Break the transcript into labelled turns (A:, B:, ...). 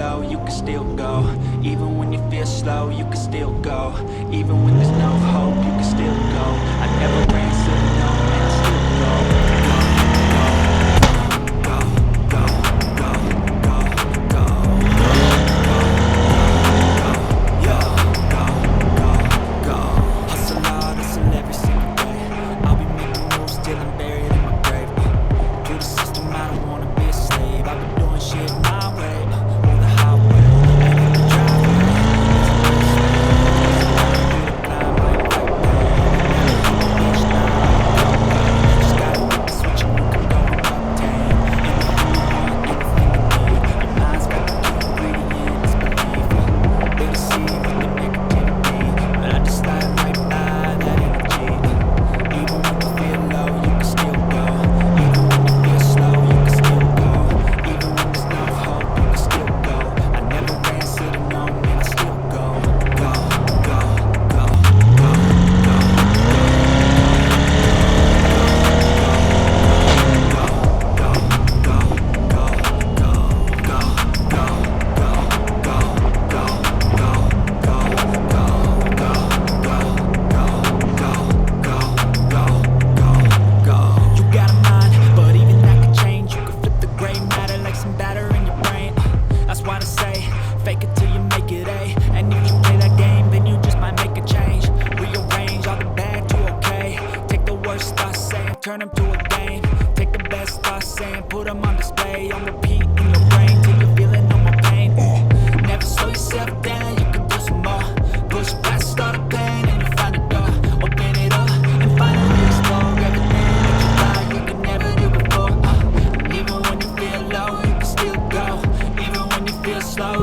A: low, you can still go. Even when you feel slow, you can still go. Even when there's no hope, you can still go. I never ran, said no, man, I still go. Go, go, go, go, go, go, go, go, go, go. Hustle hard, hustle every single day. I'll be making moves till I'm buried in my grave. To the system, I don't wanna be a slave. I've been doing shit my way, on the highway, and in the driveway. Just gotta hit the switch and you can go and obtain anything you want, anything you need. Your mind's got the key ingredients, believe it. They deceive with the negativity, but I just slide right by that energy. Even when you feel low, you can still go. Even when you feel slow, you can still go. Even when there's no hope, you can still go. I never ran, sitting on, man, I still go. Go, go, go, go, go, You got a mind, but even that can change. You can flip the gray matter like some batter in your brain. That's why they say, fake it till you make it A. And if you play that game, then you just might make a change. Rearrange all the bad to okay. Take the worst thoughts saying, turn them to a game. Take the best thoughts saying, put them on display. On repeat in your brain till you're feeling no more pain. Never slow yourself down, you can do some more. Push past all the pain and you find a door. Open it up and finally explore everything that you thought you could never do before. Even when you feel low, you can still go. Even when you feel slow,